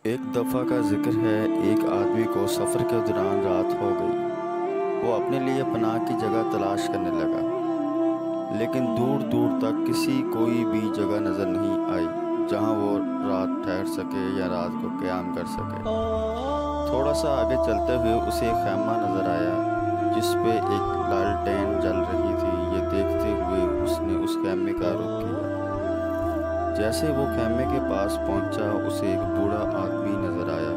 एक दफ़ा का ज़िक्र है, एक आदमी को सफ़र के दौरान रात हो गई। वो अपने लिए पनाह की जगह तलाश करने लगा, लेकिन दूर दूर तक कोई भी जगह नज़र नहीं आई जहां वो रात ठहर सके या रात को क़याम कर सके। थोड़ा सा आगे चलते हुए उसे एक खैमा नज़र आया जिस पे एक लालटेन जल रही थी। ये देखते हुए उसने उस खैमे का रुख किया। जैसे वो खैमे के पास पहुंचा, उसे एक बूढ़ा आदमी नज़र आया।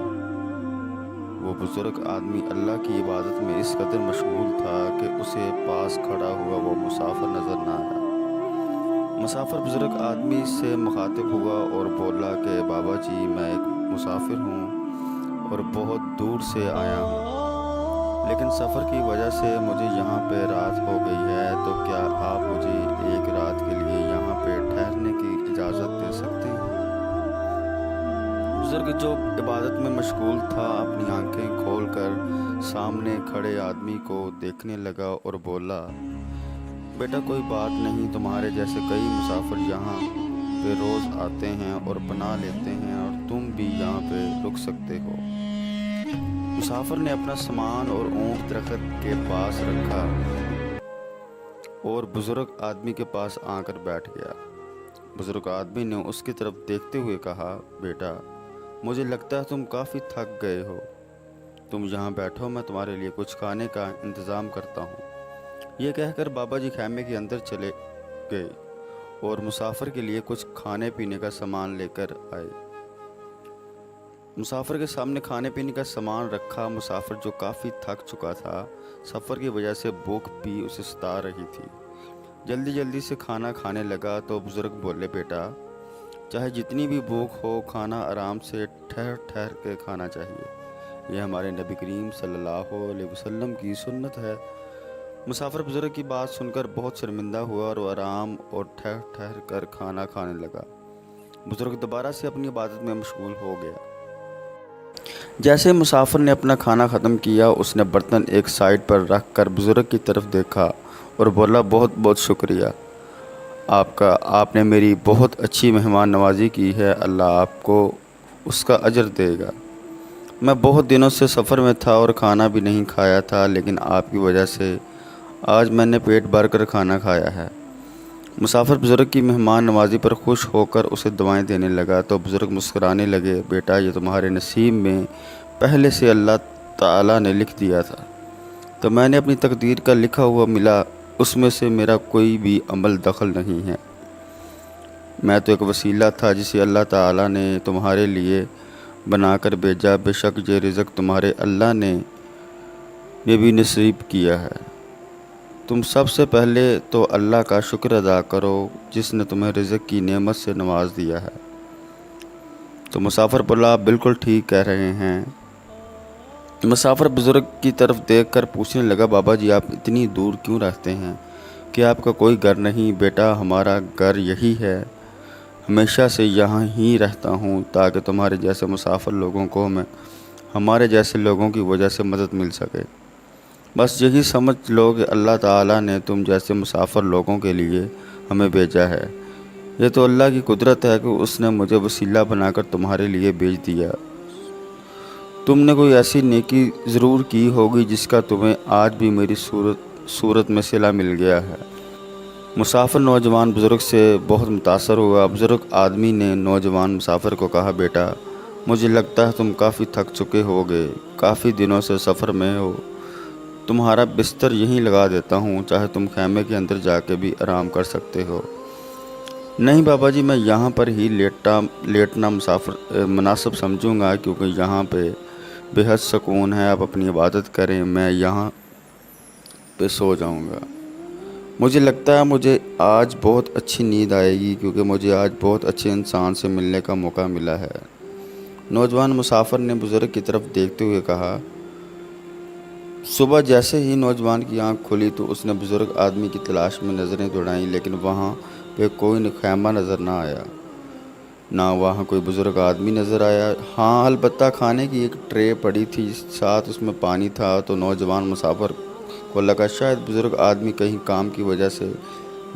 वो बुज़ुर्ग आदमी अल्लाह की इबादत में इस कदर मशगूल था कि उसे पास खड़ा हुआ वो मुसाफिर नज़र ना आया। मुसाफिर बुज़ुर्ग आदमी से मुखातिब हुआ और बोला कि बाबा जी, मैं एक मुसाफिर हूँ और बहुत दूर से आया हूँ, लेकिन सफ़र की वजह से मुझे यहाँ पे रात हो गई है। तो क्या आप मुझे एक रात के लिए यहाँ पे ठहरने की इजाज़त दे सकते हैं? बुज़ुर्ग, जो इबादत में मशगूल था, अपनी आंखें खोलकर सामने खड़े आदमी को देखने लगा और बोला, बेटा कोई बात नहीं, तुम्हारे जैसे कई मुसाफिर यहाँ पे रोज़ आते हैं और पनाह लेते हैं, और तुम भी यहाँ पे रुक सकते हो। मुसाफिर ने अपना सामान और ऊँट दरख्त के पास रखा और बुज़ुर्ग आदमी के पास आकर बैठ गया। बुज़ुर्ग आदमी ने उसकी तरफ देखते हुए कहा, बेटा मुझे लगता है तुम काफ़ी थक गए हो। तुम यहाँ बैठो, मैं तुम्हारे लिए कुछ खाने का इंतज़ाम करता हूँ। ये कहकर बाबा जी खैमे के अंदर चले गए और मुसाफिर के लिए कुछ खाने पीने का सामान लेकर आए। मुसाफिर के सामने खाने पीने का सामान रखा। मुसाफिर जो काफ़ी थक चुका था, सफ़र की वजह से भूख भी उसे सता रही थी, जल्दी जल्दी से खाना खाने लगा। तो बुज़ुर्ग बोले, बेटा चाहे जितनी भी भूख हो, खाना आराम से ठहर ठहर के खाना चाहिए। यह हमारे नबी करीम सल्लल्लाहु अलैहि वसल्लम की सुन्नत है। मुसाफिर बुज़ुर्ग की बात सुनकर बहुत शर्मिंदा हुआ और वो आराम और ठहर ठहर कर खाना खाने लगा। बुज़ुर्ग दोबारा से अपनी इबादत में मशगूल हो गया। जैसे मुसाफिर ने अपना खाना ख़त्म किया, उसने बर्तन एक साइड पर रख कर बुज़ुर्ग की तरफ देखा और बोला, बहुत बहुत शुक्रिया आपका, आपने मेरी बहुत अच्छी मेहमान नवाजी की है, अल्लाह आपको उसका अजर देगा। मैं बहुत दिनों से सफ़र में था और खाना भी नहीं खाया था, लेकिन आपकी वजह से आज मैंने पेट भर कर खाना खाया है। मुसाफिर बुज़ुर्ग की मेहमान नवाजी पर खुश होकर उसे दुआएं देने लगा। तो बुज़ुर्ग मुस्कुराने लगे, बेटा ये तुम्हारे नसीब में पहले से अल्लाह ताला ने लिख दिया था, तो मैंने अपनी तकदीर का लिखा हुआ मिला, उसमें से मेरा कोई भी अमल दखल नहीं है। मैं तो एक वसीला था जिसे अल्लाह ताला ने तुम्हारे लिए बनाकर भेजा। बेशक ये रिज़्क़ तुम्हारे अल्लाह ने ये भी नसीब किया है। तुम सबसे पहले तो अल्लाह का शुक्र अदा करो जिसने तुम्हें रिज़्क़ की नेमत से नवाज दिया है। तो मुसाफिर बोला, आप बिल्कुल ठीक कह रहे हैं। मुसाफिर बुज़ुर्ग की तरफ देखकर पूछने लगा, बाबा जी आप इतनी दूर क्यों रहते हैं? क्या आपका कोई घर नहीं? बेटा हमारा घर यही है, हमेशा से यहाँ ही रहता हूँ ताकि तुम्हारे जैसे मुसाफिर लोगों को हमारे जैसे लोगों की वजह से मदद मिल सके। बस यही समझ लो कि अल्लाह ताला ने तुम जैसे मुसाफिर लोगों के लिए हमें भेजा है। ये तो अल्लाह की कुदरत है कि उसने मुझे वसीला बनाकर तुम्हारे लिए भेज दिया। तुमने कोई ऐसी नेकी ज़रूर की होगी जिसका तुम्हें आज भी मेरी सूरत में सिला मिल गया है। मुसाफिर नौजवान बुज़ुर्ग से बहुत मुतासर हुआ। बुज़ुर्ग आदमी ने नौजवान मुसाफिर को कहा, बेटा मुझे लगता है तुम काफ़ी थक चुके होगे, काफ़ी दिनों से सफ़र में हो, तुम्हारा बिस्तर यहीं लगा देता हूँ, चाहे तुम खैमे के अंदर जाके भी आराम कर सकते हो। नहीं बाबा जी, मैं यहाँ पर ही लेटना मुनासिब समझूंगा, क्योंकि यहाँ पे बेहद सुकून है। आप अपनी इबादत करें, मैं यहाँ पे सो जाऊँगा। मुझे लगता है मुझे आज बहुत अच्छी नींद आएगी, क्योंकि मुझे आज बहुत अच्छे इंसान से मिलने का मौका मिला है। नौजवान मुसाफिर ने बुज़ुर्ग की तरफ देखते हुए कहा। सुबह जैसे ही नौजवान की आंख खुली तो उसने बुज़ुर्ग आदमी की तलाश में नज़रें दौड़ाईं, लेकिन वहाँ पे कोई खैमा नज़र ना आया, ना वहाँ कोई बुज़ुर्ग आदमी नज़र आया। हाँ, अलबत्ता खाने की एक ट्रे पड़ी थी, साथ उसमें पानी था। तो नौजवान मुसाफिर को लगा शायद बुज़ुर्ग आदमी कहीं काम की वजह से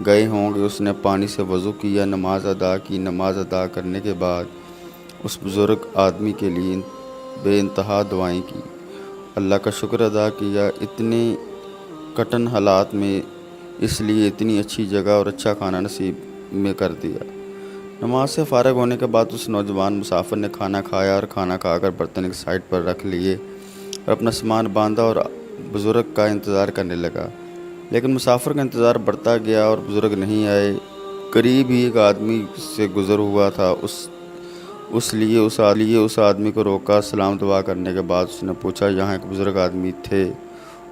गए होंगे। उसने पानी से वज़ू किया, नमाज अदा की। नमाज अदा करने के बाद اس بزرگ آدمی کے لیے بے انتہا دعائیں کی، اللہ کا شکر ادا کیا اتنے کٹن حالات میں، اس لیے اتنی اچھی جگہ اور اچھا کھانا نصیب میں کر دیا۔ نماز سے فارغ ہونے کے بعد اس نوجوان مسافر نے کھانا کھایا اور کھانا کھا کر برتن ایک سائڈ پر رکھ لیے اور اپنا سامان باندھا اور بزرگ کا انتظار کرنے لگا۔ لیکن مسافر کا انتظار بڑھتا گیا اور بزرگ نہیں آئے۔ قریب ہی ایک آدمی سے گزر ہوا تھا، اس لیے اس آدمی کو روکا۔ سلام دعا کرنے کے بعد اس نے پوچھا، یہاں ایک بزرگ آدمی تھے،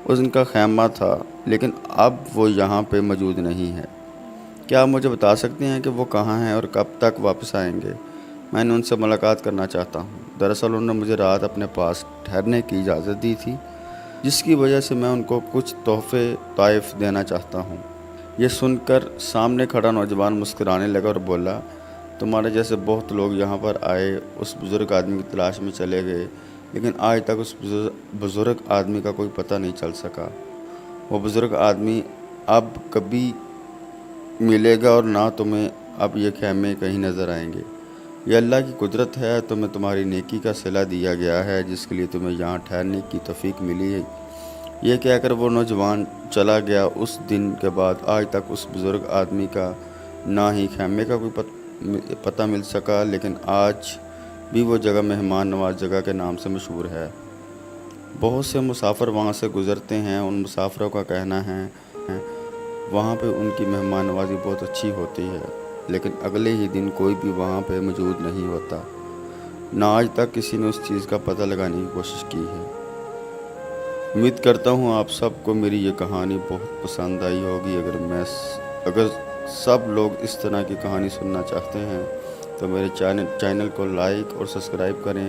ان کا خیمہ تھا، لیکن اب وہ یہاں پہ موجود نہیں ہے، کیا آپ مجھے بتا سکتے ہیں کہ وہ کہاں ہیں اور کب تک واپس آئیں گے؟ میں نے ان سے ملاقات کرنا چاہتا ہوں۔ دراصل انہوں نے مجھے رات اپنے پاس ٹھہرنے کی اجازت دی تھی، جس کی وجہ سے میں ان کو کچھ تحفے طائف دینا چاہتا ہوں۔ یہ سن کر سامنے کھڑا نوجوان مسکرانے لگا اور بولا، تمہارے جیسے بہت لوگ یہاں پر آئے، اس بزرگ آدمی کی تلاش میں چلے گئے، لیکن آج تک اس بزرگ آدمی کا کوئی پتہ نہیں چل سکا۔ وہ بزرگ آدمی اب کبھی ملے گا اور نہ تمہیں اب یہ خیمے کہیں نظر آئیں گے۔ یہ اللہ کی قدرت ہے، تمہیں تمہاری نیکی کا صلہ دیا گیا ہے، جس کے لیے تمہیں یہاں ٹھہرنے کی توفیق ملی ہے۔ یہ کہہ کر وہ نوجوان چلا گیا۔ اس دن کے بعد آج تک اس بزرگ آدمی کا نہ ہی خیمے کا کوئی پتہ مل سکا، لیکن آج بھی وہ جگہ مہمان نواز جگہ کے نام سے مشہور ہے۔ بہت سے مسافر وہاں سے گزرتے ہیں، ان مسافروں کا کہنا ہے وہاں پہ ان کی مہمان نوازی بہت اچھی ہوتی ہے، لیکن اگلے ہی دن کوئی بھی وہاں پہ موجود نہیں ہوتا۔ نہ آج تک کسی نے اس چیز کا پتہ لگانے کی کوشش کی ہے۔ امید کرتا ہوں آپ سب کو میری یہ کہانی بہت پسند آئی ہوگی۔ اگر سب لوگ اس طرح کی کہانی سننا چاہتے ہیں تو میرے چینل کو لائک اور سبسکرائب کریں۔